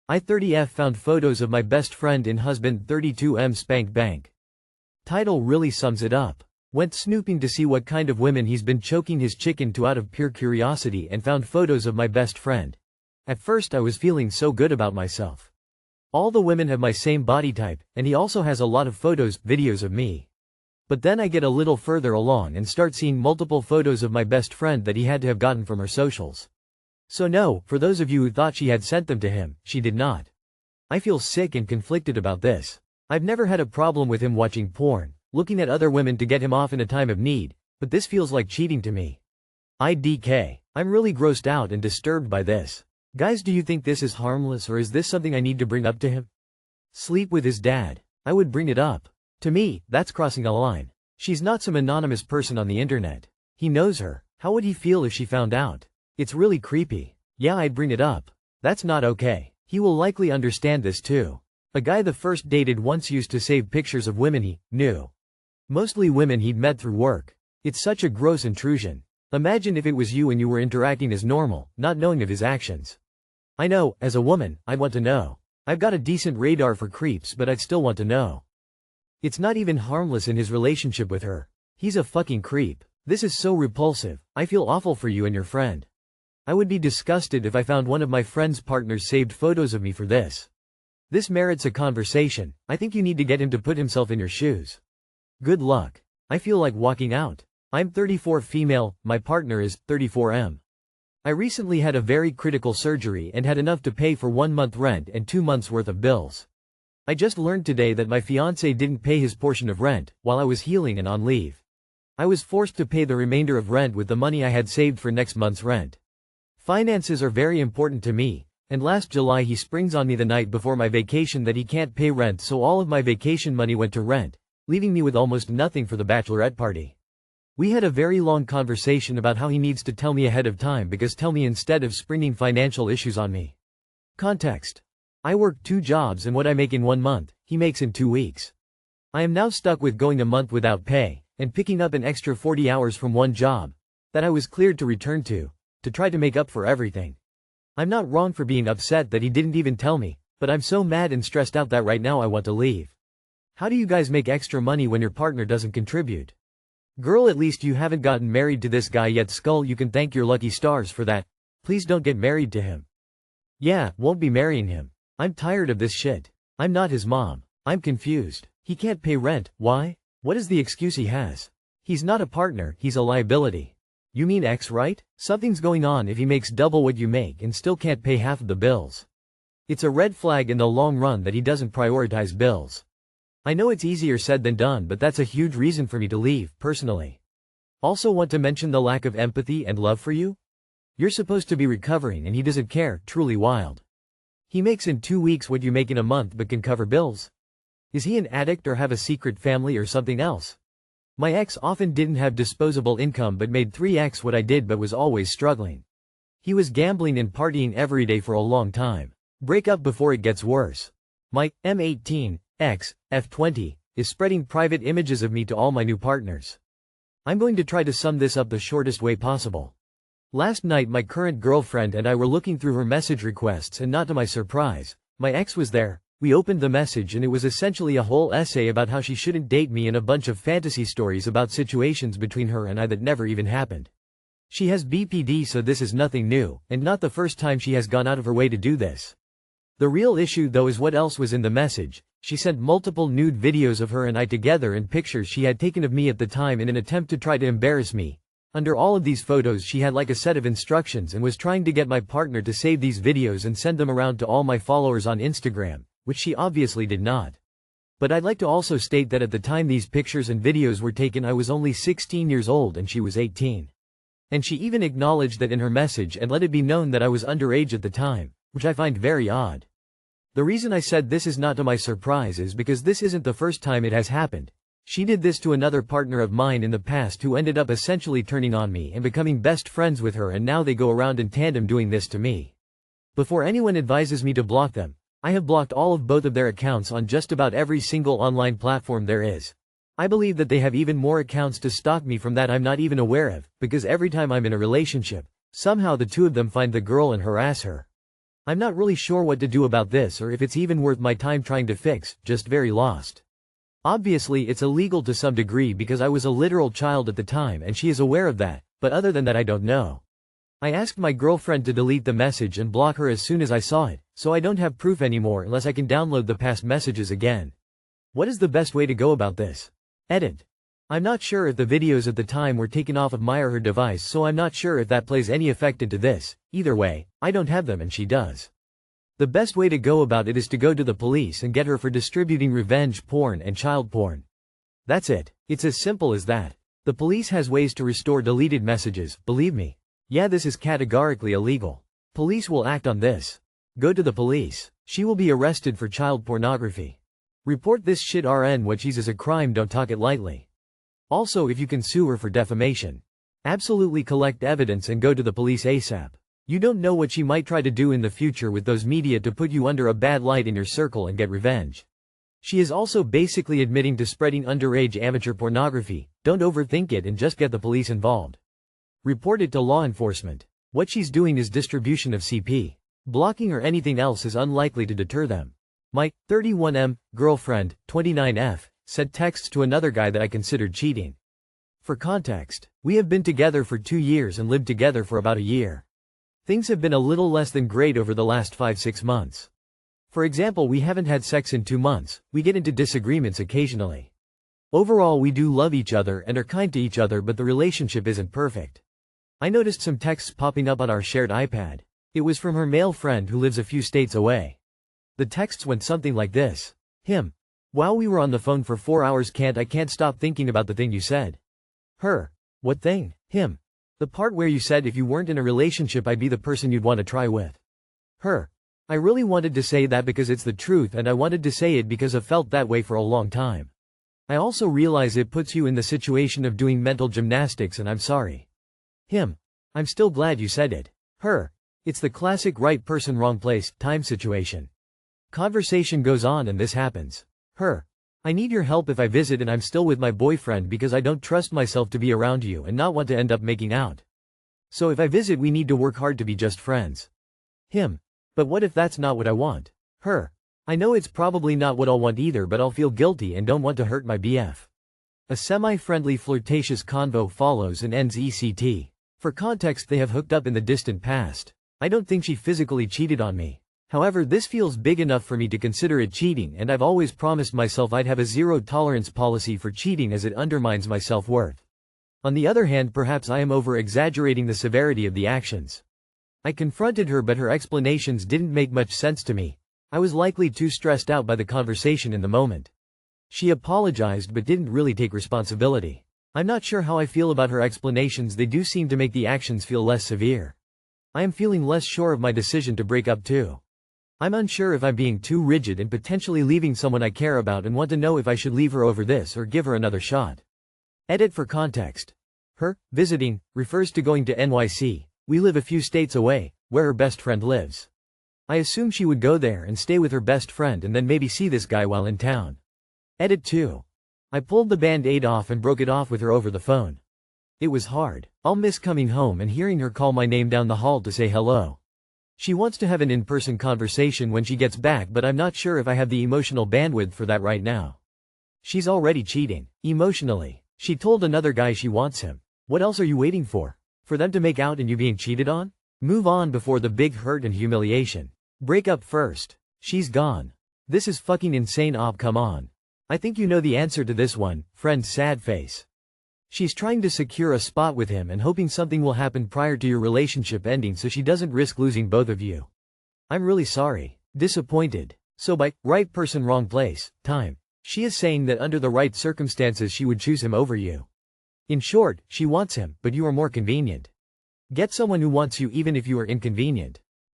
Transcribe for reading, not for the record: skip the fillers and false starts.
I30F found photos of my best friend in husband 32M spank bank. Title really sums it up. Went snooping to see what kind of women he's been choking his chicken to out of pure curiosity and found photos of my best friend. At first I was feeling so good about myself. All the women have my same body type, and he also has a lot of photos, videos of me. But then I get a little further along and start seeing multiple photos of my best friend that he had to have gotten from her socials. So no, for those of you who thought she had sent them to him, she did not. I feel sick and conflicted about this. I've never had a problem with him watching porn, looking at other women to get him off in a time of need, but this feels like cheating to me. IDK. I'm really grossed out and disturbed by this. Guys, do you think this is harmless or is this something I need to bring up to him? Sleep with his dad. I would bring it up. To me, that's crossing a line. She's not some anonymous person on the internet. He knows her. How would he feel if she found out? It's really creepy. Yeah, I'd bring it up. That's not okay. He will likely understand this too. A guy the first dated once used to save pictures of women he knew. Mostly women he'd met through work. It's such a gross intrusion. Imagine if it was you and you were interacting as normal, not knowing of his actions. I know, as a woman, I'd want to know. I've got a decent radar for creeps, but I'd still want to know. It's not even harmless in his relationship with her. He's a fucking creep. This is so repulsive. I feel awful for you and your friend. I would be disgusted if I found one of my friend's partners saved photos of me for this. This merits a conversation. I think you need to get him to put himself in your shoes. Good luck. I feel like walking out. I'm 34 female, my partner is 34M. I recently had a very critical surgery and had enough to pay for 1 month rent and 2 months worth of bills. I just learned today that my fiancé didn't pay his portion of rent while I was healing and on leave. I was forced to pay the remainder of rent with the money I had saved for next month's rent. Finances are very important to me, and last July he springs on me the night before my vacation that he can't pay rent, so all of my vacation money went to rent, leaving me with almost nothing for the bachelorette party. We had a very long conversation about how he needs to tell me ahead of time because tell me instead of springing financial issues on me. Context. I work 2 jobs and what I make in 1 month, he makes in 2 weeks. I am now stuck with going a month without pay, and picking up an extra 40 hours from one job that I was cleared to return to try to make up for everything. I'm not wrong for being upset that he didn't even tell me, but I'm so mad and stressed out that right now I want to leave. How do you guys make extra money when your partner doesn't contribute? Girl, at least you haven't gotten married to this guy yet. Skull, you can thank your lucky stars for that. Please don't get married to him. Yeah, won't be marrying him. I'm tired of this shit. I'm not his mom. I'm confused. He can't pay rent, why? What is the excuse he has? He's not a partner, he's a liability. You mean ex, right? Something's going on if he makes double what you make and still can't pay half of the bills. It's a red flag in the long run that he doesn't prioritize bills. I know it's easier said than done, but that's a huge reason for me to leave, personally. Also want to mention the lack of empathy and love for you? You're supposed to be recovering and he doesn't care, truly wild. He makes in 2 weeks what you make in a month but can cover bills. Is he an addict or have a secret family or something else? My ex often didn't have disposable income but made 3x what I did but was always struggling. He was gambling and partying every day for a long time. Break up before it gets worse. My M18, ex, F20, is spreading private images of me to all my new partners. I'm going to try to sum this up the shortest way possible. Last night my current girlfriend and I were looking through her message requests and not to my surprise, my ex was there. We opened the message and it was essentially a whole essay about how she shouldn't date me and a bunch of fantasy stories about situations between her and I that never even happened. She has BPD, so this is nothing new, and not the first time she has gone out of her way to do this. The real issue though is what else was in the message. She sent multiple nude videos of her and I together and pictures she had taken of me at the time in an attempt to try to embarrass me. Under all of these photos she had like a set of instructions and was trying to get my partner to save these videos and send them around to all my followers on Instagram, which she obviously did not. But I'd like to also state that at the time these pictures and videos were taken I was only 16 years old and she was 18. And she even acknowledged that in her message and let it be known that I was underage at the time, which I find very odd. The reason I said this is not to my surprise is because this isn't the first time it has happened. She did this to another partner of mine in the past who ended up essentially turning on me and becoming best friends with her, and now they go around in tandem doing this to me. Before anyone advises me to block them, I have blocked all of both of their accounts on just about every single online platform there is. I believe that they have even more accounts to stalk me from that I'm not even aware of, because every time I'm in a relationship, somehow the two of them find the girl and harass her. I'm not really sure what to do about this or if it's even worth my time trying to fix, just very lost. Obviously it's illegal to some degree because I was a literal child at the time and she is aware of that, but other than that I don't know. I asked my girlfriend to delete the message and block her as soon as I saw it, so I don't have proof anymore unless I can download the past messages again. What is the best way to go about this? Edit. I'm not sure if the videos at the time were taken off of my or her device, so I'm not sure if that plays any effect into this. Either way, I don't have them and she does. The best way to go about it is to go to the police and get her for distributing revenge porn and child porn. That's it. It's as simple as that. The police has ways to restore deleted messages, believe me. Yeah, this is categorically illegal. Police will act on this. Go to the police. She will be arrested for child pornography. Report this shit RN what she's as a crime, don't talk it lightly. Also, if you can sue her for defamation, absolutely collect evidence and go to the police ASAP. You don't know what she might try to do in the future with those media to put you under a bad light in your circle and get revenge. She is also basically admitting to spreading underage amateur pornography. Don't overthink it and just get the police involved. Report it to law enforcement. What she's doing is distribution of CP. Blocking or anything else is unlikely to deter them. My 31M girlfriend, 29F, said texts to another guy that I considered cheating. For context, we have been together for 2 years and lived together for about a year. Things have been a little less than great over the last 5-6 months. For example, we haven't had sex in 2 months, we get into disagreements occasionally. Overall we do love each other and are kind to each other, but the relationship isn't perfect. I noticed some texts popping up on our shared iPad. It was from her male friend who lives a few states away. The texts went something like this. Him. While we were on the phone for 4 hours, I can't stop thinking about the thing you said. Her. What thing? Him. The part where you said if you weren't in a relationship I'd be the person you'd want to try with. Her. I really wanted to say that because it's the truth and I wanted to say it because I've felt that way for a long time. I also realize it puts you in the situation of doing mental gymnastics and I'm sorry. Him. I'm still glad you said it. Her. It's the classic right person wrong place, time situation. Conversation goes on and this happens. Her. I need your help if I visit and I'm still with my boyfriend because I don't trust myself to be around you and not want to end up making out. So if I visit we need to work hard to be just friends. Him. But what if that's not what I want? Her. I know it's probably not what I'll want either, but I'll feel guilty and don't want to hurt my BF. A semi-friendly flirtatious convo follows and ends ECT. For context, they have hooked up in the distant past. I don't think she physically cheated on me. However, this feels big enough for me to consider it cheating, and I've always promised myself I'd have a zero-tolerance policy for cheating as it undermines my self-worth. On the other hand, perhaps I am over-exaggerating the severity of the actions. I confronted her, but her explanations didn't make much sense to me. I was likely too stressed out by the conversation in the moment. She apologized but didn't really take responsibility. I'm not sure how I feel about her explanations. They do seem to make the actions feel less severe. I am feeling less sure of my decision to break up too. I'm unsure if I'm being too rigid and potentially leaving someone I care about and want to know if I should leave her over this or give her another shot. Edit for context. Her, visiting, refers to going to NYC. We live a few states away, where her best friend lives. I assume she would go there and stay with her best friend and then maybe see this guy while in town. Edit 2. I pulled the band-aid off and broke it off with her over the phone. It was hard. I'll miss coming home and hearing her call my name down the hall to say hello. She wants to have an in-person conversation when she gets back, but I'm not sure if I have the emotional bandwidth for that right now. She's already cheating. Emotionally. She told another guy she wants him. What else are you waiting for? For them to make out and you being cheated on? Move on before the big hurt and humiliation. Break up first. She's gone. This is fucking insane. Come on. I think you know the answer to this one, friend sad face. She's trying to secure a spot with him and hoping something will happen prior to your relationship ending so she doesn't risk losing both of you. I'm really sorry. Disappointed. So by right person wrong place, time. She is saying that under the right circumstances she would choose him over you. In short, she wants him, but you are more convenient. Get someone who wants you even if you are inconvenient.